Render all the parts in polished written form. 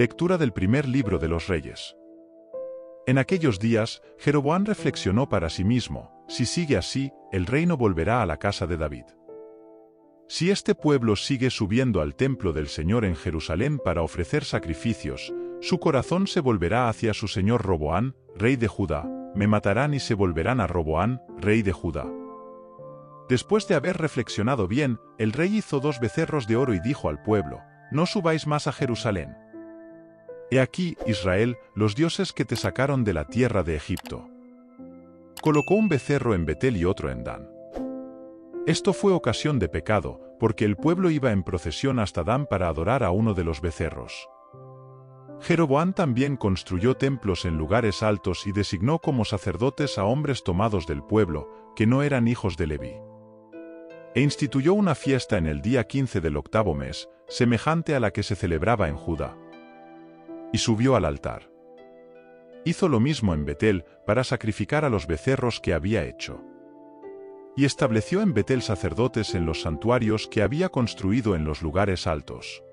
Lectura del primer libro de los Reyes. En aquellos días, Jeroboam reflexionó para sí mismo: si sigue así, el reino volverá a la casa de David. Si este pueblo sigue subiendo al templo del Señor en Jerusalén para ofrecer sacrificios, su corazón se volverá hacia su señor Roboam, rey de Judá. Me matarán y se volverán a Roboam, rey de Judá. Después de haber reflexionado bien, el rey hizo 2 becerros de oro y dijo al pueblo: no subáis más a Jerusalén. He aquí, Israel, los dioses que te sacaron de la tierra de Egipto. Colocó un becerro en Betel y otro en Dan. Esto fue ocasión de pecado, porque el pueblo iba en procesión hasta Dan para adorar a uno de los becerros. Jeroboam también construyó templos en lugares altos y designó como sacerdotes a hombres tomados del pueblo, que no eran hijos de Leví. E instituyó una fiesta en el día 15 del 8º mes, semejante a la que se celebraba en Judá. Y subió al altar. Hizo lo mismo en Betel, para sacrificar a los becerros que había hecho. Y estableció en Betel sacerdotes en los santuarios que había construido en los lugares altos.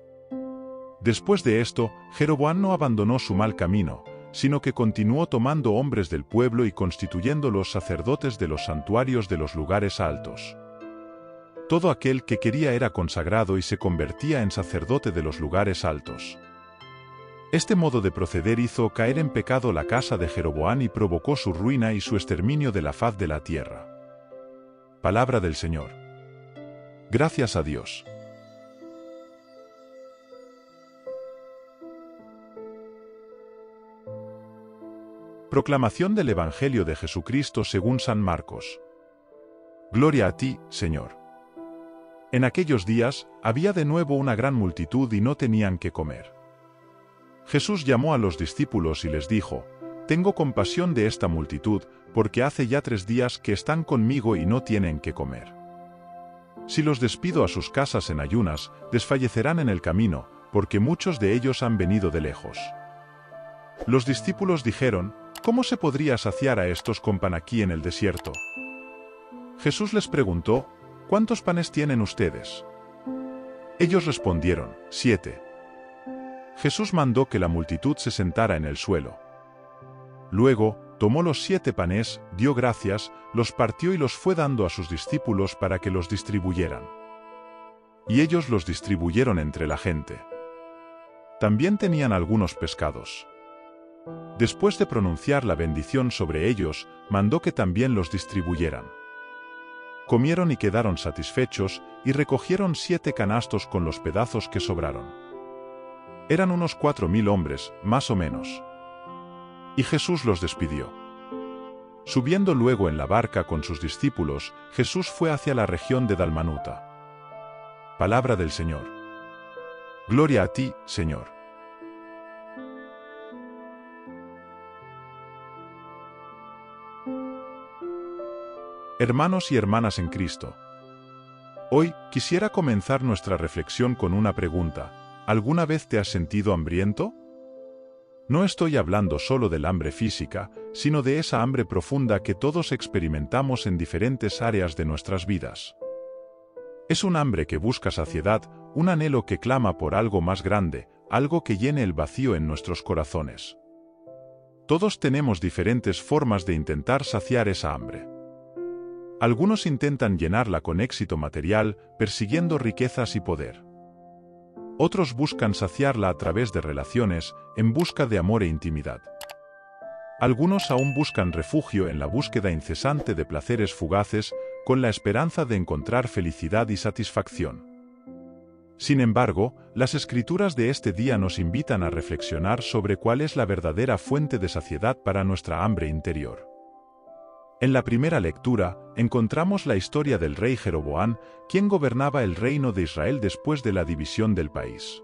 Después de esto, Jeroboam no abandonó su mal camino, sino que continuó tomando hombres del pueblo y constituyéndolos sacerdotes de los santuarios de los lugares altos. Todo aquel que quería era consagrado y se convertía en sacerdote de los lugares altos. Este modo de proceder hizo caer en pecado la casa de Jeroboam y provocó su ruina y su exterminio de la faz de la tierra. Palabra del Señor. Gracias a Dios. Proclamación del Evangelio de Jesucristo según San Marcos. Gloria a ti, Señor. En aquellos días, había de nuevo una gran multitud y no tenían qué comer. Jesús llamó a los discípulos y les dijo: tengo compasión de esta multitud, porque hace ya 3 días que están conmigo y no tienen qué comer. Si los despido a sus casas en ayunas, desfallecerán en el camino, porque muchos de ellos han venido de lejos. Los discípulos dijeron: ¿cómo se podría saciar a estos con pan aquí en el desierto? Jesús les preguntó: ¿cuántos panes tienen ustedes? Ellos respondieron: 7. Jesús mandó que la multitud se sentara en el suelo. Luego, tomó los 7 panes, dio gracias, los partió y los fue dando a sus discípulos para que los distribuyeran. Y ellos los distribuyeron entre la gente. También tenían algunos pescados. Después de pronunciar la bendición sobre ellos, mandó que también los distribuyeran. Comieron y quedaron satisfechos, y recogieron 7 canastos con los pedazos que sobraron. Eran unos 4.000 hombres, más o menos. Y Jesús los despidió. Subiendo luego en la barca con sus discípulos, Jesús fue hacia la región de Dalmanuta. Palabra del Señor. Gloria a ti, Señor. Hermanos y hermanas en Cristo. Hoy, quisiera comenzar nuestra reflexión con una pregunta. ¿Alguna vez te has sentido hambriento? No estoy hablando solo del hambre física, sino de esa hambre profunda que todos experimentamos en diferentes áreas de nuestras vidas. Es un hambre que busca saciedad, un anhelo que clama por algo más grande, algo que llene el vacío en nuestros corazones. Todos tenemos diferentes formas de intentar saciar esa hambre. Algunos intentan llenarla con éxito material, persiguiendo riquezas y poder. Otros buscan saciarla a través de relaciones, en busca de amor e intimidad. Algunos aún buscan refugio en la búsqueda incesante de placeres fugaces, con la esperanza de encontrar felicidad y satisfacción. Sin embargo, las Escrituras de este día nos invitan a reflexionar sobre cuál es la verdadera fuente de saciedad para nuestra hambre interior. En la primera lectura, encontramos la historia del rey Jeroboam, quien gobernaba el reino de Israel después de la división del país.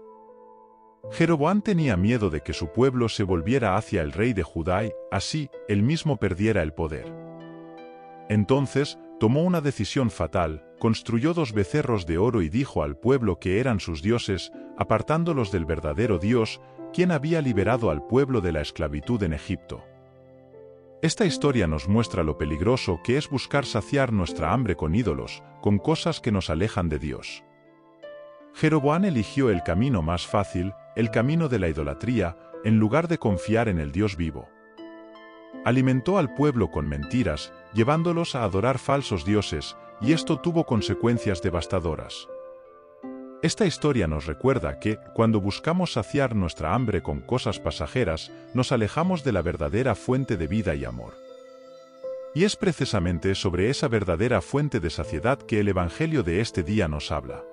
Jeroboam tenía miedo de que su pueblo se volviera hacia el rey de Judá y, así, él mismo perdiera el poder. Entonces, tomó una decisión fatal, construyó 2 becerros de oro y dijo al pueblo que eran sus dioses, apartándolos del verdadero Dios, quien había liberado al pueblo de la esclavitud en Egipto. Esta historia nos muestra lo peligroso que es buscar saciar nuestra hambre con ídolos, con cosas que nos alejan de Dios. Jeroboam eligió el camino más fácil, el camino de la idolatría, en lugar de confiar en el Dios vivo. Alimentó al pueblo con mentiras, llevándolos a adorar falsos dioses, y esto tuvo consecuencias devastadoras. Esta historia nos recuerda que, cuando buscamos saciar nuestra hambre con cosas pasajeras, nos alejamos de la verdadera fuente de vida y amor. Y es precisamente sobre esa verdadera fuente de saciedad que el Evangelio de este día nos habla.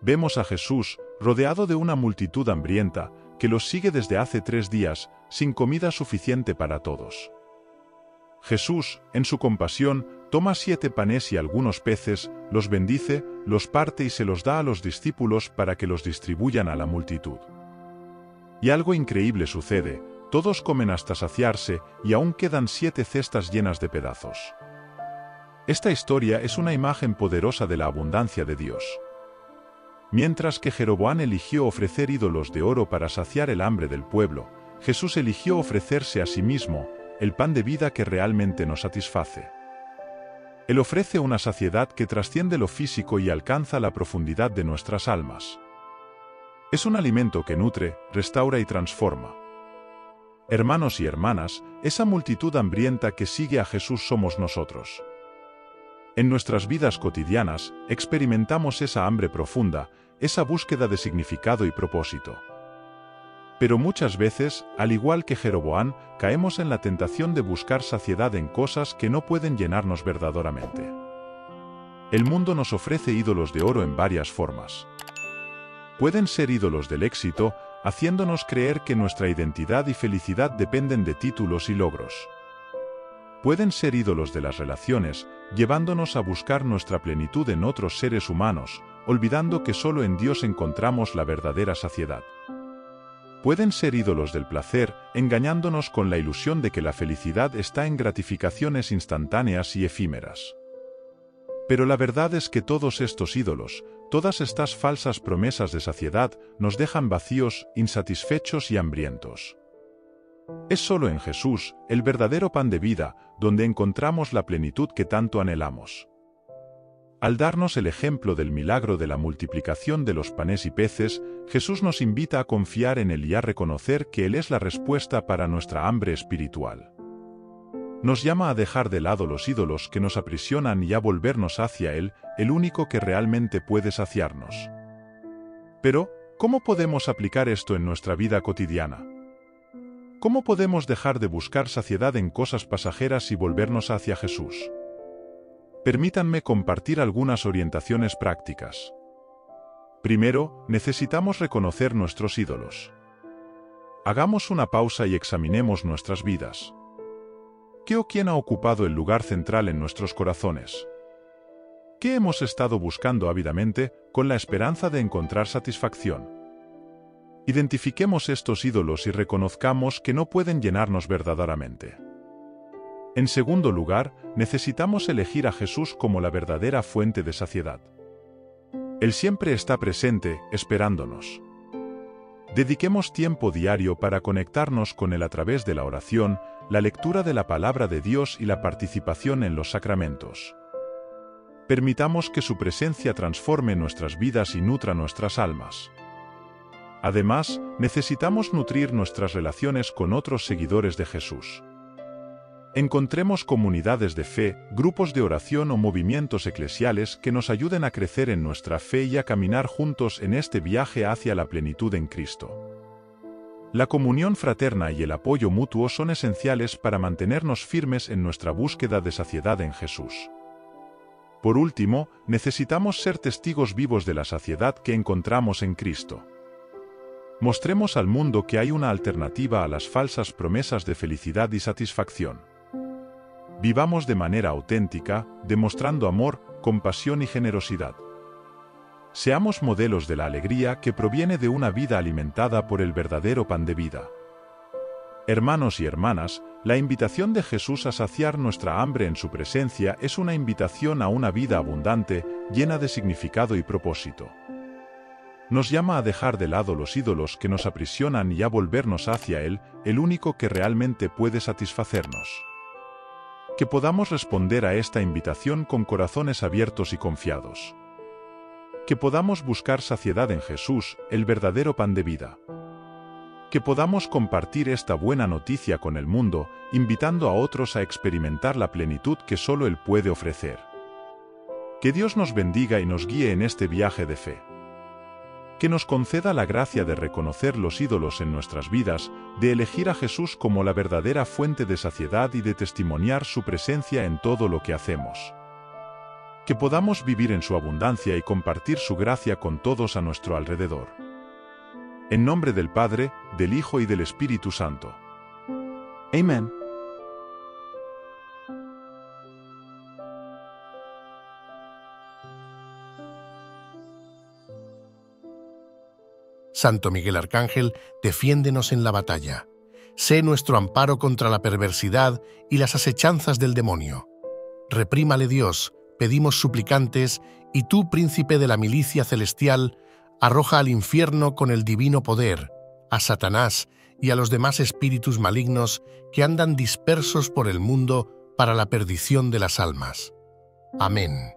Vemos a Jesús, rodeado de una multitud hambrienta, que los sigue desde hace 3 días, sin comida suficiente para todos. Jesús, en su compasión, toma 7 panes y algunos peces, los bendice, los parte y se los da a los discípulos para que los distribuyan a la multitud. Y algo increíble sucede, todos comen hasta saciarse y aún quedan 7 cestas llenas de pedazos. Esta historia es una imagen poderosa de la abundancia de Dios. Mientras que Jeroboam eligió ofrecer ídolos de oro para saciar el hambre del pueblo, Jesús eligió ofrecerse a sí mismo, el pan de vida que realmente nos satisface. Él ofrece una saciedad que trasciende lo físico y alcanza la profundidad de nuestras almas. Es un alimento que nutre, restaura y transforma. Hermanos y hermanas, esa multitud hambrienta que sigue a Jesús somos nosotros. En nuestras vidas cotidianas, experimentamos esa hambre profunda, esa búsqueda de significado y propósito. Pero muchas veces, al igual que Jeroboam, caemos en la tentación de buscar saciedad en cosas que no pueden llenarnos verdaderamente. El mundo nos ofrece ídolos de oro en varias formas. Pueden ser ídolos del éxito, haciéndonos creer que nuestra identidad y felicidad dependen de títulos y logros. Pueden ser ídolos de las relaciones, llevándonos a buscar nuestra plenitud en otros seres humanos, olvidando que solo en Dios encontramos la verdadera saciedad. Pueden ser ídolos del placer, engañándonos con la ilusión de que la felicidad está en gratificaciones instantáneas y efímeras. Pero la verdad es que todos estos ídolos, todas estas falsas promesas de saciedad, nos dejan vacíos, insatisfechos y hambrientos. Es solo en Jesús, el verdadero pan de vida, donde encontramos la plenitud que tanto anhelamos. Al darnos el ejemplo del milagro de la multiplicación de los panes y peces, Jesús nos invita a confiar en Él y a reconocer que Él es la respuesta para nuestra hambre espiritual. Nos llama a dejar de lado los ídolos que nos aprisionan y a volvernos hacia Él, el único que realmente puede saciarnos. Pero, ¿cómo podemos aplicar esto en nuestra vida cotidiana? ¿Cómo podemos dejar de buscar saciedad en cosas pasajeras y volvernos hacia Jesús? Permítanme compartir algunas orientaciones prácticas. Primero, necesitamos reconocer nuestros ídolos. Hagamos una pausa y examinemos nuestras vidas. ¿Qué o quién ha ocupado el lugar central en nuestros corazones? ¿Qué hemos estado buscando ávidamente, con la esperanza de encontrar satisfacción? Identifiquemos estos ídolos y reconozcamos que no pueden llenarnos verdaderamente. En segundo lugar, necesitamos elegir a Jesús como la verdadera fuente de saciedad. Él siempre está presente, esperándonos. Dediquemos tiempo diario para conectarnos con Él a través de la oración, la lectura de la palabra de Dios y la participación en los sacramentos. Permitamos que su presencia transforme nuestras vidas y nutra nuestras almas. Además, necesitamos nutrir nuestras relaciones con otros seguidores de Jesús. Encontremos comunidades de fe, grupos de oración o movimientos eclesiales que nos ayuden a crecer en nuestra fe y a caminar juntos en este viaje hacia la plenitud en Cristo. La comunión fraterna y el apoyo mutuo son esenciales para mantenernos firmes en nuestra búsqueda de saciedad en Jesús. Por último, necesitamos ser testigos vivos de la saciedad que encontramos en Cristo. Mostremos al mundo que hay una alternativa a las falsas promesas de felicidad y satisfacción. Vivamos de manera auténtica, demostrando amor, compasión y generosidad. Seamos modelos de la alegría que proviene de una vida alimentada por el verdadero pan de vida. Hermanos y hermanas, la invitación de Jesús a saciar nuestra hambre en su presencia es una invitación a una vida abundante, llena de significado y propósito. Nos llama a dejar de lado los ídolos que nos aprisionan y a volvernos hacia Él, el único que realmente puede satisfacernos. Que podamos responder a esta invitación con corazones abiertos y confiados. Que podamos buscar saciedad en Jesús, el verdadero pan de vida. Que podamos compartir esta buena noticia con el mundo, invitando a otros a experimentar la plenitud que solo Él puede ofrecer. Que Dios nos bendiga y nos guíe en este viaje de fe. Que nos conceda la gracia de reconocer los ídolos en nuestras vidas, de elegir a Jesús como la verdadera fuente de saciedad y de testimoniar su presencia en todo lo que hacemos. Que podamos vivir en su abundancia y compartir su gracia con todos a nuestro alrededor. En nombre del Padre, del Hijo y del Espíritu Santo. Amén. Santo Miguel Arcángel, defiéndenos en la batalla. Sé nuestro amparo contra la perversidad y las asechanzas del demonio. Reprímale Dios, pedimos suplicantes, y tú, príncipe de la milicia celestial, arroja al infierno con el divino poder, a Satanás y a los demás espíritus malignos que andan dispersos por el mundo para la perdición de las almas. Amén.